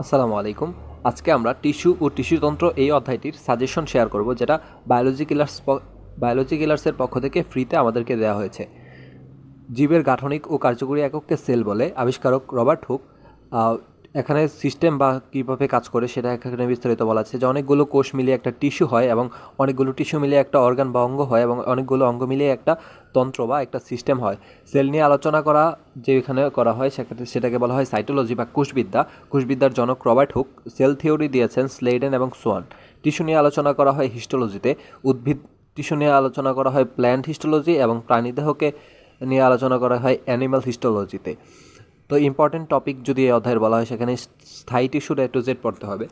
আসসালামু আলাইকুম। আজকে আমরা টিস্যু ও টিস্যুতন্ত্র এই অধ্যায়টির সাজেশন শেয়ার করব, যেটা বায়োলজি কিলার্সের পক্ষ থেকে ফ্রিতে আমাদেরকে দেওয়া হয়েছে। জীবের গাঠনিক ও কার্যকরী একককে সেল বলে। আবিষ্কারক রবার্ট হুক। এখানে সিস্টেম বা কীভাবে কাজ করে সেটা এখানে বিস্তারিত বলা আছে যে অনেকগুলো কোষ মিলিয়ে একটা টিস্যু হয় এবং অনেকগুলো টিস্যু মিলিয়ে একটা অর্গান বা অঙ্গ হয় এবং অনেকগুলো অঙ্গ মিলিয়ে একটা তন্ত্র বা একটা সিস্টেম হয়। সেল নিয়ে আলোচনা করা যে এখানে করা হয় সেটাকে বলা হয় সাইটোলজি বা কোষবিদ্যা। কোষবিদ্যার জনক রবার্ট হুক। সেল থিওরি দিয়েছেন স্লেইডেন এবং সোয়ান। টিস্যু নিয়ে আলোচনা করা হয় হিস্টোলজিতে। উদ্ভিদ টিস্যু নিয়ে আলোচনা করা হয় প্ল্যান্ট হিস্টোলজি এবং প্রাণীদেহকে নিয়ে আলোচনা করা হয় অ্যানিমাল হিস্টোলজিতে। তো ইম্পর্টেন্ট টপিক যদি এই অধ্যায়ের বলা হয় সেখানে স্থায়ী টিস্যুর A to Z পড়তে হবে।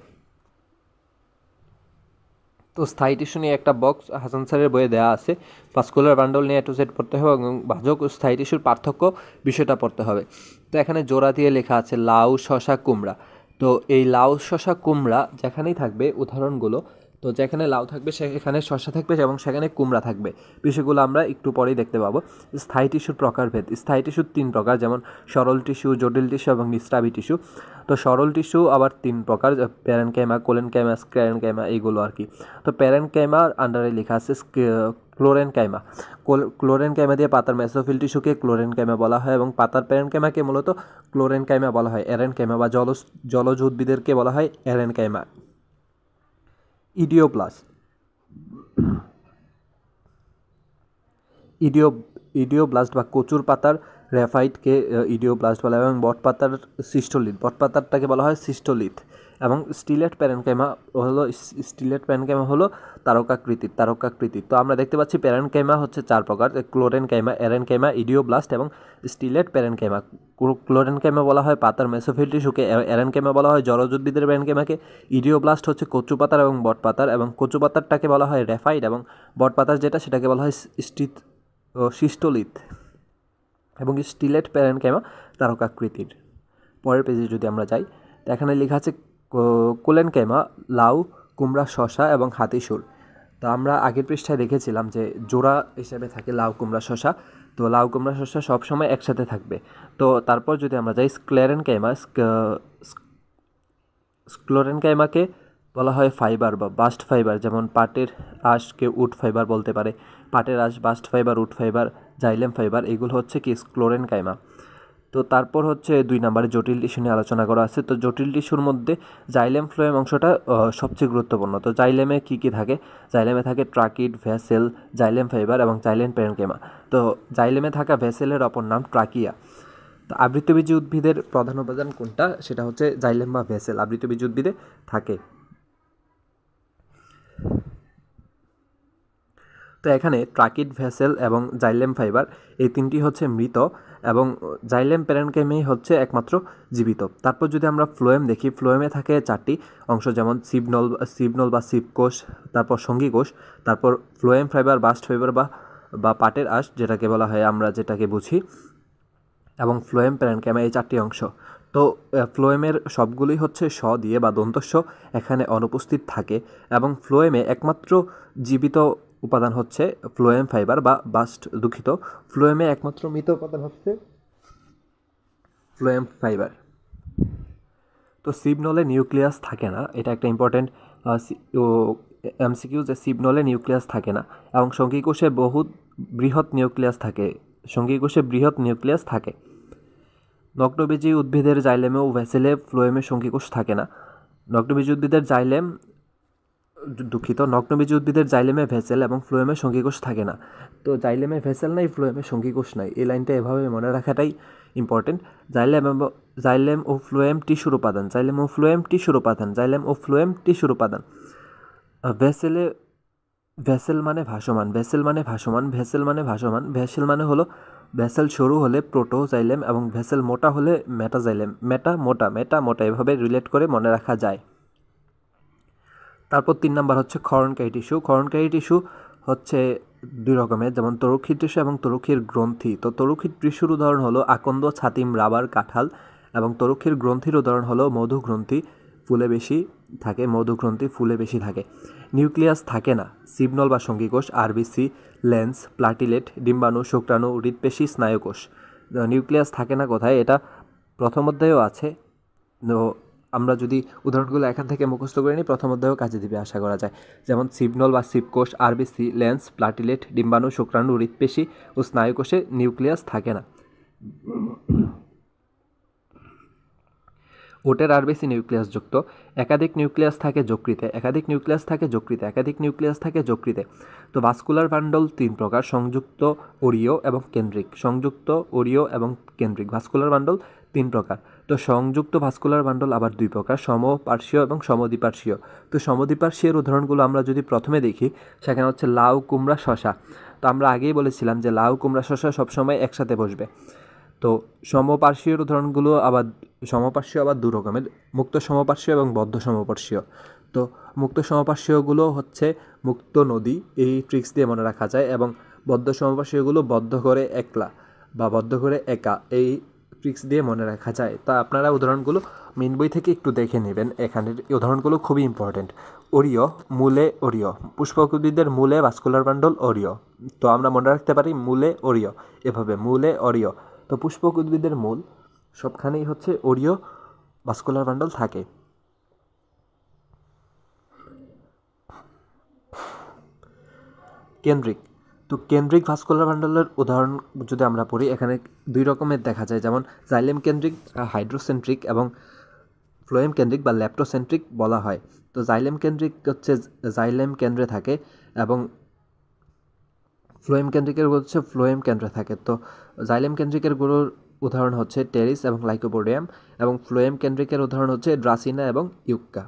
তো স্থায়ী টিস্যু নিয়ে একটা বক্স হাসান স্যারের বইয়ে দেওয়া আছে। ভাস্কুলার বান্ডল নিয়ে A to Z পড়তে হবে এবং ভাজক ও স্থায়ী টিস্যুর পার্থক্য বিষয়টা পড়তে হবে। তো এখানে জোড়া দিয়ে লেখা আছে লাউ, শশা, কুমড়া। তো এই লাউ, শশা, কুমড়া যেখানেই থাকবে উদাহরণগুলো, তো যেখানে লাউ থাকবে সেখানে শশা থাকবে এবং সেখানে কুমড়া থাকবে। বিষয়গুলো আমরা একটু পরেই দেখতে পাবো। স্থায়ী টিস্যুর প্রকারভেদ। স্থায়ী টিস্যুর 3 প্রকার, যেমন সরল টিস্যু, জটিল টিস্যু এবং নিস্রাবী টিস্যু। তো সরল টিস্যু আবার 3 প্রকার, প্যারেনকাইমা, কোলেনকাইমা, স্ক্লেরেনকাইমা, এইগুলো আর কি। তো প্যারেনকাইমার আন্ডারে লেখা আছে ক্লোরেনকাইমা। ক্লোরেনকাইমা দিয়ে পাতার মেসোফিল টিস্যুকে ক্লোরেনকাইমা বলা হয় এবং পাতার প্যারেনকাইমাকে মূলত ক্লোরেনকাইমা বলা হয়। এরেনকাইমা বা জলজ উদ্ভিদেরকে বলা হয় এরেনকাইমা। ইডিওপ্লাস্ট ইডিওব্লাস্ট বা কচুর পাতার র্যাফাইটকে ইডিওব্লাস্ট বলা হয় এবং বটপাতার বটপাতারটাকে বলা হয় সিস্টোলিথ। এবং স্টিলেট প্যারেনকাইমা হলো তারকাকৃতির। তো আমরা দেখতে পাচ্ছি প্যারেনকাইমা হচ্ছে 4 প্রকার: ক্লোরেনকাইমা, এরেনকাইমা, ইডিওব্লাস্ট এবং স্টিলেট প্যারেনকাইমা। ক্লোরেনকাইমা বলা হয় পাতার মেসোফিল টিস্যুকে, এরেনকাইমা বলা হয় জলজ উদ্ভিদের প্যারেনকাইমাকে, ইডিওব্লাস্ট হচ্ছে কচু পাতার এবং বটপাতার, এবং কচু পাতারটাকে বলা হয় র্যাফাইট এবং বটপাতার সেটাকে বলা হয় সিস্টোলিথ। এবং স্টিলেট প্যারেনকাইমা তারকাকৃতির। পরের পেজে যদি আমরা যাই, তো এখানে লেখা আছে কোলেনকাইমা লাউ, কুমড়া, শশা এবং হাতিসুর। তো আমরা আগের পৃষ্ঠায় দেখেছিলাম যে জোড়া হিসেবে থাকে লাউ, কুমড়া, শশা। তো লাউ, কুমড়া, শশা সবসময় একসাথে থাকবে। তো তারপর যদি আমরা যাই স্ক্লেরেনকাইমাকে বলা হয় ফাইবার বা বাস্ট ফাইবার, যেমন পাটের আঁশকে উড ফাইবার বলতে পারে। পাটের আঁশ, bast fibre, wood fibre, xylem fibre, এগুলো হচ্ছে কি স্ক্লেরেনকাইমা। তো তারপর হচ্ছে 2 নম্বরে জটিল টিস্যু নিয়ে আলোচনা করা আছে। তো জটিল টিস্যুর মধ্যে জাইলেম ফ্লোয়েম অংশটা সবচেয়ে গুরুত্বপূর্ণ। তো জাইলেমে কী কী থাকে? জাইলেমে থাকে ট্রাকিড, ভেসেল, জাইলেম ফাইবার এবং জাইলেম প্যারেনকাইমা। তো জাইলেমে থাকা ভেসেলের অপর নাম ট্রাকিয়া। তো আবৃতবীজী উদ্ভিদের প্রধান উপাদান কোনটা? সেটা হচ্ছে জাইলেম বা ভেসেল আবৃতবীজী উদ্ভিদে থাকে। তো এখানে ট্রাকিড, ভেসেল এবং জাইলেম ফাইবার এই 3টি হচ্ছে মৃত এবং জাইলেম প্যারেনকাইমাই হচ্ছে একমাত্র জীবিত। তারপর যদি আমরা ফ্লোয়েম দেখি, ফ্লোয়েমে থাকে 4টি অংশ, যেমন সিবনল বা সিবকোষ, তারপর সঙ্গী কোষ, তারপর ফ্লোয়েম ফাইবার, বাস্ট ফাইবার বা পাটের আঁশ যেটাকে বলা হয় আমরা যেটাকে বুঝি, এবং ফ্লোয়েম প্যারেনকাইমা, এই 4টি অংশ। তো ফ্লোয়েমের সবগুলোই হচ্ছে স দিয়ে বা দন্তস্ব এখানে অনুপস্থিত থাকে এবং ফ্লোয়েমে একমাত্র জীবিত উপাদান হচ্ছে ফ্লোয়েম ফাইবার বা ফ্লোয়েমে একমাত্র মৃত উপাদান হচ্ছে ফ্লোয়েম ফাইবার। তো সিবনলে নিউক্লিয়াস থাকে না, এটা একটা ইম্পর্টেন্ট এমসিকিউ, যে সিবনলে নিউক্লিয়াস থাকে না এবং সঙ্গী কোষে বৃহৎ নিউক্লিয়াস থাকে। নগ্নবীজী উদ্ভিদের জাইলেমে ও ভেসেলে ফ্লোয়েমে সঙ্গী কোষ থাকে না। নগ্নবীজী উদ্ভিদের জাইলেমে ভেসেল এবং ফ্লোয়েমে সঙ্গী কোষ থাকে না। তো জাইলেমে ভেসেল নাই, ফ্লোয়েমে সঙ্গী কোষ নাই, এই লাইনটা এভাবে মনে রাখাটাই ইম্পর্টেন্ট। জাইলেম ও ফ্লোয়েম টিস্যুর উপাদান। ভেসেল মানে হলো ভেসেল সরু হলে প্রোটোজাইলেম এবং ভেসেল মোটা হলে মেটাজাইলেম। মেটা মোটা এভাবে রিলেট করে মনে রাখা যায়। তারপর 3 নাম্বার হচ্ছে ক্ষরণকারী টিস্যু হচ্ছে 2 রকমের, যেমন তরুক্ষীর টিস্যু এবং তরুক্ষীর গ্রন্থি। তো তরুক্ষীর টিস্যুর উদাহরণ হলো আকন্দ, ছাতিম, রাবার, কাঁঠাল, এবং তরুক্ষীর গ্রন্থির উদাহরণ হলো মধুগ্রন্থি, ফুলে বেশি থাকে। নিউক্লিয়াস থাকে না, সিবনল বা সঙ্গী কোষ, আরবিসি, লেন্স, প্লাটিলেট, ডিম্বাণু, শুক্রাণু, হৃৎপেশি, স্নায়ুকোষ। নিউক্লিয়াস থাকে না কোথায়? এটা প্রথম অধ্যায়েও আছে। তো আমরা যদি উদাহরণগুলো এখান থেকে মুখস্থ করে নিই প্রথম অধ্যায়েও কাজে দিবে আশা করা যায়। যেমন সিগনল বা শিবকোষ, আরবিসি, লেন্স, প্লাটিলেট, ডিম্বাণু, শুক্রাণু, হৃৎপেশি ও স্নায়ুকোষে নিউক্লিয়াস থাকে না। ওটের আরবিসি নিউক্লিয়াসযুক্ত, একাধিক নিউক্লিয়াস থাকে যকৃতে, একাধিক নিউক্লিয়াস থাকে যকৃতে, একাধিক নিউক্লিয়াস থাকে যকৃতে। তো ভাস্কুলার বান্ডল 3 প্রকার: সংযুক্ত, অরীয় এবং কেন্দ্রিক। সংযুক্ত, অরীয় এবং কেন্দ্রিক ভাস্কুলার বান্ডল 3 প্রকার। তো সংযুক্ত ভাস্কুলার বান্ডল আবার 2 প্রকার: সমপার্শ্বীয় এবং সমদ্বিপার্শ্বীয়। তো সমদ্বিপার্শ্বীয়ের উদাহরণগুলো আমরা যদি প্রথমে দেখি, সেখানে হচ্ছে লাউ, কুমড়া, শশা। তো আমরা আগেই বলেছিলাম যে লাউ, কুমড়া, শশা সবসময় একসাথে বসবে। তো সমপার্শ্বীয় উদাহরণগুলো আবার সমপার্শ্বীয় আবার 2 রকমের: মুক্ত সমপার্শ্বীয় এবং বদ্ধ সমপার্শ্বীয়। তো মুক্ত সমপার্শ্বীয়গুলো হচ্ছে মুক্ত নদী, এই ট্রিক্স দিয়ে মনে রাখা যায়, এবং বদ্ধ সমপার্শ্বীয়গুলো বদ্ধ করে একলা বা বদ্ধ করে একা, এই ট্রিক্স দিয়ে মনে রাখা যায়। তা আপনারা উদাহরণগুলো মেন বই থেকে একটু দেখে নেবেন, এখানের উদাহরণগুলো খুবই ইম্পর্টেন্ট। অরীয়, মূলে অরীয়। পুষ্পক উদ্ভিদের মূলে ভাস্কুলার বান্ডল অরীয়। তো আমরা মনে রাখতে পারি মূলে অরীয়, এভাবে মূলে অরীয়। তো পুষ্পক উদ্ভিদের মূল সবখানেই হচ্ছে অরীয় ভাস্কুলার বান্ডল থাকে। কেন্দ্রিক, তো কেন্দ্রিক ভাস্কুলার বান্ডলের উদাহরণ যদি আমরা পড়ি, এখানে 2 রকমের দেখা যায়, যেমন জাইলেম কেন্দ্রিক, হাইড্রোসেন্ট্রিক, এবং ফ্লোয়েম কেন্দ্রিক বা ল্যাপ্টোসেন্ট্রিক বলা হয়। তো জাইলেম কেন্দ্রিক হচ্ছে জাইলেম কেন্দ্রে থাকে, এবং ফ্লোয়েম কেন্দ্রিকের হচ্ছে ফ্লোয়েম কেন্দ্রে থাকে। তো জাইলেম কেন্দ্রিকের গুলোর উদাহরণ হচ্ছে টেরিস এবং লাইকোপোডিয়াম, এবং ফ্লোয়েম কেন্দ্রিকের উদাহরণ হচ্ছে ড্রাসিনা এবং ইউক্কা।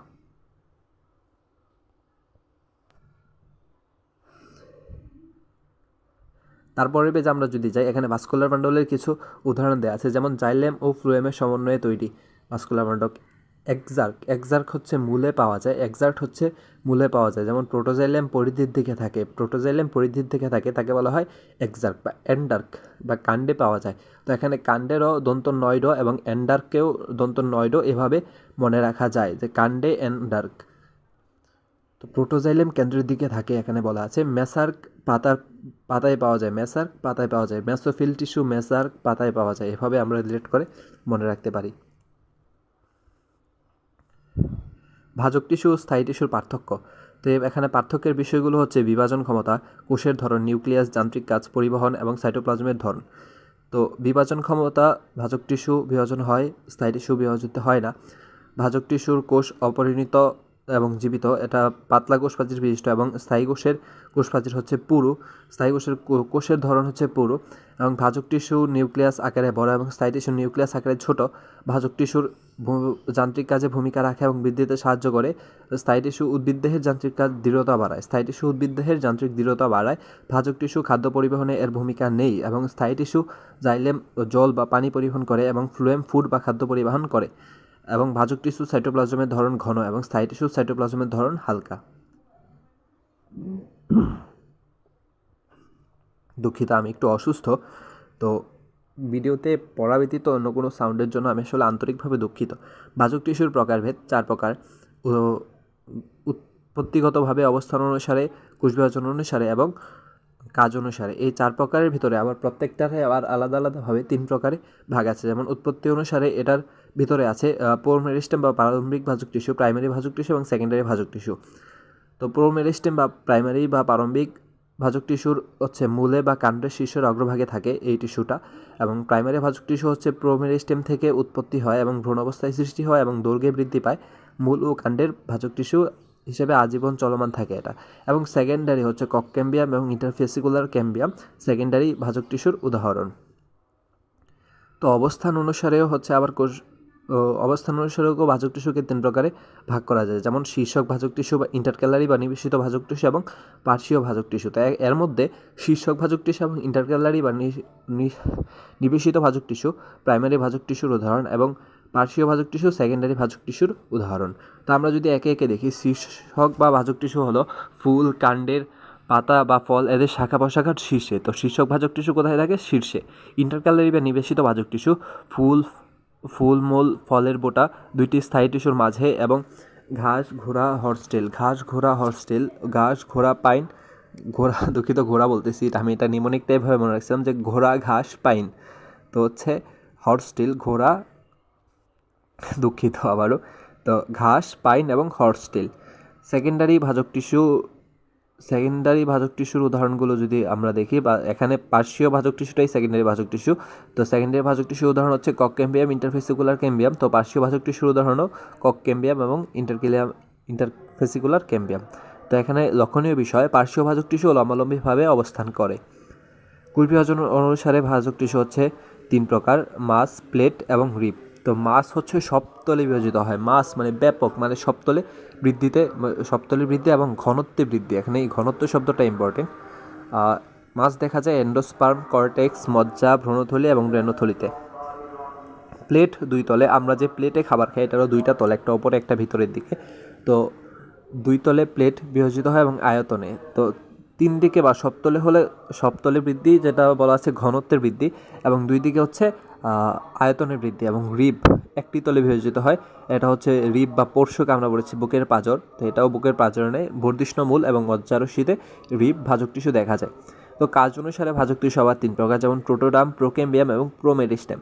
তারপরে পেজ আমরা যদি যাই, এখানে ভাস্কুলার বান্ডলের কিছু উদাহরণ দেওয়া আছে, যেমন জাইলেম ও ফ্লোয়েমের সমন্বয়ে তৈরি ভাস্কুলার বান্ডল। এক্সার্ক হচ্ছে মূলে পাওয়া যায়, যেমন প্রোটোজাইলেম পরিধির দিকে থাকে, তাকে বলা হয় এক্সার্ক বা এন্ডার্ক, বা কাণ্ডে পাওয়া যায়। তো এখানে কাণ্ডেরও দন্ত নয় ড এবং এন্ডার্ককেও দন্ত নয় ড, এভাবে মনে রাখা যায় যে কাণ্ডে এন্ডার্ক। তো প্রোটোজাইলেম কেন্দ্রের দিকে থাকে, এখানে বলা আছে। মেসার্ক পাতায় পাওয়া যায়, মেসোফিল টিস্যু মেসার্ক পাতায় পাওয়া যায়, এভাবে আমরা রিলেট করে মনে রাখতে পারি। ভাজক টিস্যু ও স্থায়ী টিস্যুর পার্থক্য। তো এখানে পার্থক্যের বিষয়গুলো হচ্ছে বিভাজন ক্ষমতা, কোষের ধরন, নিউক্লিয়াস, যান্ত্রিক কাজ, পরিবহন এবং সাইটোপ্লাজমের ধরন। তো বিভাজন ক্ষমতা, ভাজক টিস্যু বিভাজন হয়, স্থায়ী টিস্যু বিভাজিত হয় না। ভাজক টিস্যুর কোষ অপরিণত এবং জীবিত, এটা পাতলা কোষপ্রাচীর বিশিষ্ট, এবং স্থায়ী কোষের কোষপ্রাচীর হচ্ছে পুরু। স্থায়ী কোষের ধরন হচ্ছে পুরু, এবং ভাজক টিস্যু নিউক্লিয়াস আকারে বড় এবং স্থায়ী টিস্যু নিউক্লিয়াস আকারে ছোট। ভাজক টিস্যুর যান্ত্রিক কাজে ভূমিকা রাখে এবং বৃদ্ধিতে সাহায্য করে। স্থায়ী টিস্যু উদ্ভিদদেহের যান্ত্রিক কাজ দৃঢ়তা বাড়ায়। ভাজক টিস্যু খাদ্য পরিবহনে এর ভূমিকা নেই, এবং স্থায়ী টিস্যু জাইলেম জল বা পানি পরিবহন করে, এবং ফ্লোয়েম ফুড বা খাদ্য পরিবহন করে। এবং ভাজক টিস্যু সাইটোপ্লাজমের ধরন ঘন, এবং স্থায়ী টিস্যু সাইটোপ্লাজমের ধরন হালকা। দুঃখিত, আমি একটু অসুস্থ, তো ভিডিওতে পড়া ব্যতীত অন্য কোনো সাউন্ডের জন্য আমি আসলে আন্তরিকভাবে দুঃখিত। ভাজক টিস্যুর প্রকারভেদ 4 প্রকার: উৎপত্তিগতভাবে, অবস্থান অনুসারে, কোষ বিভাজন অনুসারে এবং কাজ অনুসারে। এই 4 প্রকারের ভিতরে আবার প্রত্যেকটারে আবার আলাদা আলাদাভাবে 3 প্রকারে ভাগ আছে। যেমন উৎপত্তি অনুসারে এটার ভিতরে আছে প্রোমেরিস্টেম বা প্রারম্ভিক ভাজক টিস্যু, প্রাইমারি ভাজক টিস্যু এবং সেকেন্ডারি ভাজক টিস্যু। তো প্রোমেরিস্টেম বা প্রাইমারি বা প্রারম্ভিক ভাজক টিস্যুর হচ্ছে মূলে বা কাণ্ডের শীর্ষের অগ্রভাগে থাকে এই টিস্যুটা, এবং প্রাইমারি ভাজক টিস্যু হচ্ছে প্রোমেরিস্টেম থেকে উৎপত্তি হয় এবং ভ্রূণ অবস্থায় সৃষ্টি হয় এবং দৈর্ঘ্যে বৃদ্ধি পায়। মূল ও কাণ্ডের ভাজক টিস্যু হিসেবে আজীবন চলমান থাকে এটা। এবং সেকেন্ডারি হচ্ছে কক ক্যাম্বিয়াম এবং ইন্টারফেসিকুলার ক্যাম্বিয়াম সেকেন্ডারি ভাজক টিস্যুর উদাহরণ। তো অবস্থান অনুসারেও ভাজক টিস্যুকে 3 প্রকারে ভাগ করা যায়, যেমন শীর্ষক ভাজক টিস্যু বা ইন্টারক্যালারি বা নিবেশিত ভাজক টিস্যু এবং পার্শ্বীয় ভাজক টিস্যু। তাই এর মধ্যে শীর্ষক ভাজক টিস্যু এবং ইন্টারক্যালারি বা নিবেশিত ভাজক টিস্যু প্রাইমারি ভাজক টিস্যুর উদাহরণ, এবং পার্শ্বীয় ভাজক টিস্যু সেকেন্ডারি ভাজক টিস্যুর উদাহরণ। তো আমরা যদি একে একে দেখি, শীর্ষক বা ভাজক টিস্যু হলো ফুল, কাণ্ডের পাতা বা ফল, এদের শাখা প্রশাখার শীর্ষে। তো শীর্ষক ভাজক টিস্যু কোথায় থাকে? শীর্ষে। ইন্টারক্যালারি বা নিবেশিত ভাজক টিস্যু ফুল, মূল, ফলের বোটা, 2টি স্থায়ী টিস্যুর মাঝে, এবং ঘাস, ঘোড়া, পাইন, ঘোড়া বলতেছি, আমি এটা নিমোনিক টাইপভাবে মনে রাখছিলাম যে ঘোড়া, ঘাস, পাইন। তো হচ্ছে হর্স টেল, ঘোড়া, দুঃখিত আবারও। তো ঘাস, পাইন এবং হর্সটেল। সেকেন্ডারি ভাজক টিস্যুর উদাহরণগুলো যদি আমরা দেখি, বা এখানে পার্শ্বীয় ভাজক টিস্যুটাই সেকেন্ডারি ভাজক টিস্যু। তো সেকেন্ডারি ভাজক টিস্যুর উদাহরণ হচ্ছে কক ক্যাম্বিয়াম, ইন্টারফেসিকুলার ক্যাম্বিয়াম। তো পার্শ্বীয় ভাজক টিস্যুর উদাহরণও কক ক্যাম্বিয়াম এবং ইন্টারফেসিকুলার ক্যাম্বিয়াম। তো এখানে লক্ষণীয় বিষয়, পার্শ্বীয় ভাজক টিস্যু লম্বালম্বিভাবে অবস্থান করে। কুলপি বিভাজন অনুসারে ভাজক টিস্যু হচ্ছে 3 প্রকার: মাস, প্লেট এবং রিব। তো মাস হচ্ছে সবতলে বিভাজিত হয়। মাস মানে ব্যাপক, মানে সবতলে বৃদ্ধি এবং ঘনত্বে বৃদ্ধি। এখানে এই ঘনত্ব শব্দটা ইম্পর্টেন্ট। মাস দেখা যায় এন্ডোস্পার্ম, কর্টেক্স, মজ্জা, ভ্রূণথলি এবং রেণুথলিতে। প্লেট 2 তলে। আমরা যে প্লেটে খাবার খাই এটারও 2টা তল, একটা ওপরে একটা ভিতরের দিকে। তো 2 তলে প্লেট বিভাজিত হয় এবং আয়তনে। তো 3 দিকে বা সবতলে বৃদ্ধি, যেটা বলা আছে ঘনত্বের বৃদ্ধি, এবং 2 দিকে হচ্ছে আয়তনের বৃদ্ধি। এবং রিব 1টি তলে বিভাজিত হয়। এটা হচ্ছে রিব বা পোর্শকে আমরা বলেছি বুকের পাঁজর। তো এটাও বুকের পাঁজরে নেই। বর্ধিষ্ণুমূল এবং মজ্জারশিতে রিব ভাজক টিস্যু দেখা যায়। তো কাজ অনুসারে ভাজক টিস্যু আবার 3 প্রকার, যেমন প্রোটোডার্ম, প্রোকেম্বিয়াম এবং প্রোমেরিস্টেম।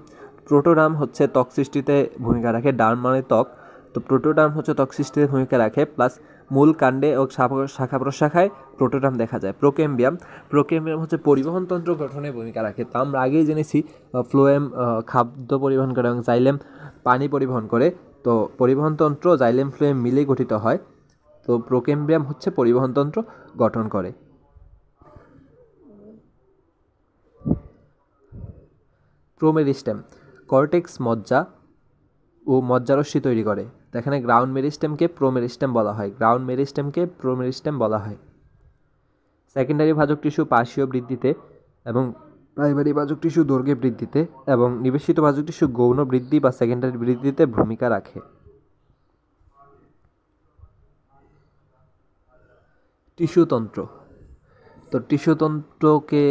প্রোটোডার্ম হচ্ছে ত্বক সৃষ্টিতে ভূমিকা রাখে। ডার্ম মানে ত্বক। তো প্রোটোডার্ম হচ্ছে ত্বক সৃষ্টিতে ভূমিকা রাখে, প্লাস মূল কাণ্ডে ও শাখা প্রশাখায় প্রোটোডার্ম দেখা যায়। প্রোকেম্বিয়াম হচ্ছে পরিবহন তন্ত্র গঠনে ভূমিকা রাখে। তো আমরা আগেই জেনেছি ফ্লোয়েম খাদ্য পরিবহন করে এবং জাইলেম পানি পরিবহন করে। তো পরিবহন তন্ত্র জাইলেম ফ্লোয়েম মিলে গঠিত হয়। তো প্রোকেম্বিয়াম হচ্ছে পরিবহন তন্ত্র গঠন করে। প্রোমেরিস্টেম কর্টেক্স, মজ্জা ও মজ্জারশ্মি তৈরি করে। তো এখানে গ্রাউন্ড মেরিস্টেমকে প্রোমেরিস্টেম বলা হয়। সেকেন্ডারি ভাজক টিস্যু পার্শ্বীয় বৃদ্ধিতে এবং প্রাইমারি ভাজক টিস্যু দৈর্ঘ্যে বৃদ্ধিতে এবং নিবেশিত ভাজক টিস্যু গৌণ বৃদ্ধি বা সেকেন্ডারি বৃদ্ধিতে ভূমিকা রাখে। টিস্যুতন্ত্র। তো টিস্যুতন্ত্রকে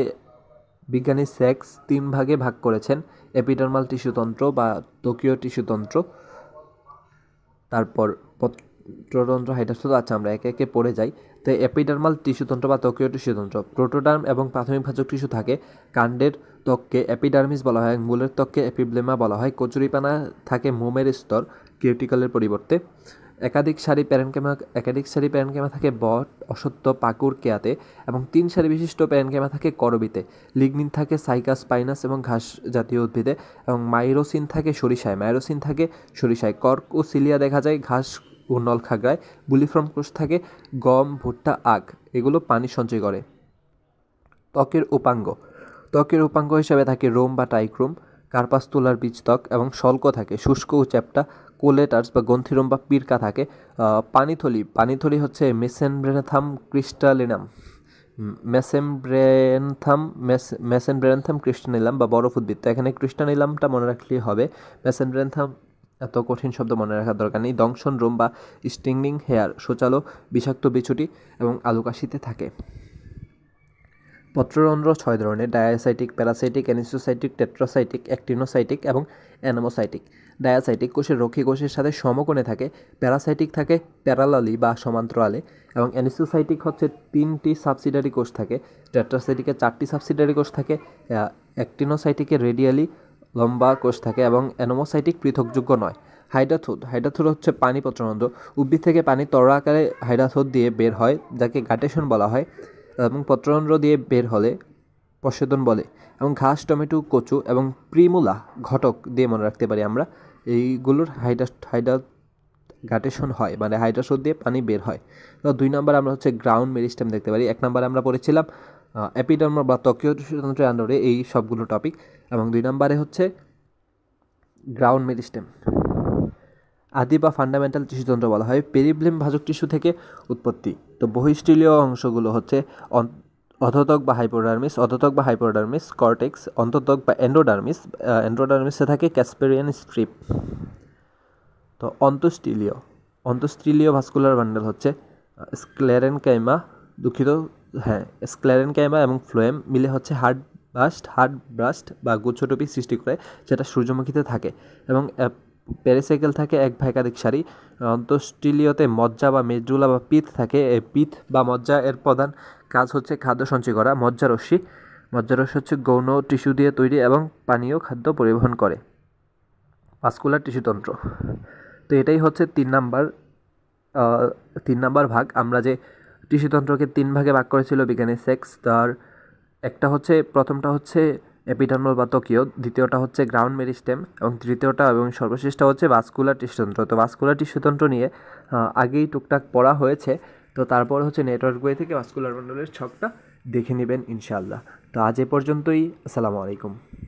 বিজ্ঞানী সেক্স 3 ভাগে ভাগ করেছেন: এপিডার্মাল টিস্যুতন্ত্র বা ত্বকীয় টিস্যুতন্ত্র, তারপর পত্রতন্ত্র, হাইড্রোস্টোল। আচ্ছা, আমরা একে একে পড়ে যাই। তো এপিডার্মাল টিস্যুতন্ত্র বা ত্বকীয় টিস্যুতন্ত্র, প্রোটোডার্ম এবং প্রাথমিক ভাজক টিস্যু থাকে। কাণ্ডের ত্বককে এপিডার্মিস বলা হয়, মূলের ত্বককে এপিব্লেমা বলা হয়। কচুরিপানা থাকে মোমের স্তর, কিউটিকলের পরিবর্তে। একাধিক সারি প্যারেনকেমা থাকে বট, অশ্বত্থ, পাকুর, কেয়াতে, এবং 3 সারি বিশিষ্ট প্যারেনকেমা থাকে করবিতে। লিগনিন থাকে সাইকাস, পাইনাস এবং ঘাস জাতীয় উদ্ভিদে, এবং মাইরোসিন থাকে সরিষায়। কর্ক ও সিলিয়া দেখা যায় ঘাস ও নলখাগড়ায়। বুলিফর্ম কোষ থাকে গম, ভুট্টা, আখ, এগুলো পানি সঞ্চয় করে। ত্বকের উপাঙ্গ হিসেবে থাকে রোম বা টাইক্রোম, কার্পাস তুলার বীজত্বক, এবং শল্ক থাকে শুষ্ক ও চ্যাপ্টা। কোলেটার্স বা গ্রন্থিরোম বা পিরকা থাকে। পানিথলি হচ্ছে মেসেনব্রেনথাম ক্রিস্টানিলাম বা বরফ উদ্ভিদ। তো এখানে ক্রিস্টানিলামটা মনে রাখলেই হবে। মেসেনব্রেনথাম এত কঠিন শব্দ মনে রাখার দরকার নেই। দংশন রোম বা স্টিংলিং হেয়ার, শোচালো বিষাক্ত বিছুটি এবং আলুকাশিতে থাকে। পত্ররন্ধ্র 6 ধরনের: ডায়াসাইটিক, প্যারাসাইটিক, অ্যানিসোসাইটিক, টেট্রাসাইটিক, অ্যাক্টিনোসাইটিক এবং অ্যানেমোসাইটিক। ডায়াসাইটিক কোষের রক্ষী কোষের সাথে সমকোণে থাকে। প্যারাসাইটিক থাকে প্যারালালি বা সমান্তরালে, এবং অ্যানিসোসাইটিক হচ্ছে 3টি সাবসিডারি কোষ থাকে। টেট্রাসাইটিকে 4টি সাবসিডারি কোষ থাকে। অ্যাক্টিনোসাইটিকে রেডিয়ালি লম্বা কোষ থাকে, এবং অ্যানেমোসাইটিক পৃথকযোগ্য নয়। হাইড্রাথুড হচ্ছে পানি পত্ররন্ধ্র। উদ্ভিদ থেকে পানি তরল আকারে হাইড্রাথুড দিয়ে বের হয়, যাকে গাটেশন বলা হয়, এবং পত্ররন্ধ্র দিয়ে বের হলে প্রস্বেদন বলে। এবং ঘাস, টমেটো, কচু এবং প্রিমুলা ঘটক দিয়ে মনে রাখতে পারি আমরা। এইগুলোর গাটেশন হয়, মানে হাইড্রাথুড দিয়ে পানি বের হয়। তো 2 নম্বর আমরা হচ্ছে গ্রাউন্ড মেরিস্টেম দেখতে পারি। 1 নম্বরে আমরা পড়েছিলাম এপিডার্মাল বা ত্বকীয় টিস্যুতন্ত্রের আন্ডারে এই সবগুলো টপিক, এবং 2 নম্বরে হচ্ছে গ্রাউন্ড মেরিস্টেম। আদি বা ফান্ডামেন্টাল টিস্যুতন্ত্র বলা হয়। পেরিব্লেম ভাজক টিস্যু থেকে উৎপত্তি। তো বহিঃস্থলীয় অংশগুলো হচ্ছে অধোত্বক বা হাইপোডার্মিস, কর্টেক্স, অন্তত্বক বা এন্ডোডার্মিসে থাকে ক্যাসপেরিয়ান স্ট্রিপ। তো অন্তঃস্ট্রিলীয় ভাস্কুলার বান্ডেল হচ্ছে স্ক্লেরেনকাইমা এবং ফ্লোয়েম মিলে হচ্ছে হার্ড ব্রাস্ট বা গুচ্ছটুপি সৃষ্টি করে, যেটা সূর্যমুখীতে থাকে। এবং পেরিসাইকেল থাকে এক বা একাধিক সারি। অন্তঃস্ট্রিলীয়তে মজ্জা বা মেডুলা বা পিত্ত থাকে। এই পিত্ত বা মজ্জা এর প্রধান কাজ হচ্ছে খাদ্য সঞ্চয় করা। মজ্জারশ্মি হচ্ছে গৌণ টিস্যু দিয়ে তৈরি এবং পানীয় খাদ্য পরিবহন করে। ভাস্কুলার টিস্যুতন্ত্র। তো এটাই হচ্ছে 3 নাম্বার ভাগ। আমরা যে টিস্যুতন্ত্রকে 3 ভাগে ভাগ করেছিল বিজ্ঞানী সেক্স, তার একটা হচ্ছে, প্রথমটা হচ্ছে এপিডার্মাল বা ত্বকীয়, দ্বিতীয়টা হচ্ছে গ্রাউন্ড মেরিস্টেম এবং তৃতীয়টা এবং সর্বশেষটা হচ্ছে ভাস্কুলার টিস্যুতন্ত্র। তো ভাস্কুলার টিস্যুতন্ত্র নিয়ে আগেই টুকটাক পড়া হয়েছে, তো তারপর হচ্ছে নেটওয়ার্ক বই থেকে ভাস্কুলার মণ্ডলের ছকটা দেখে নেবেন ইনশাআল্লাহ। তো আজ এ পর্যন্তই। আসসালামু আলাইকুম।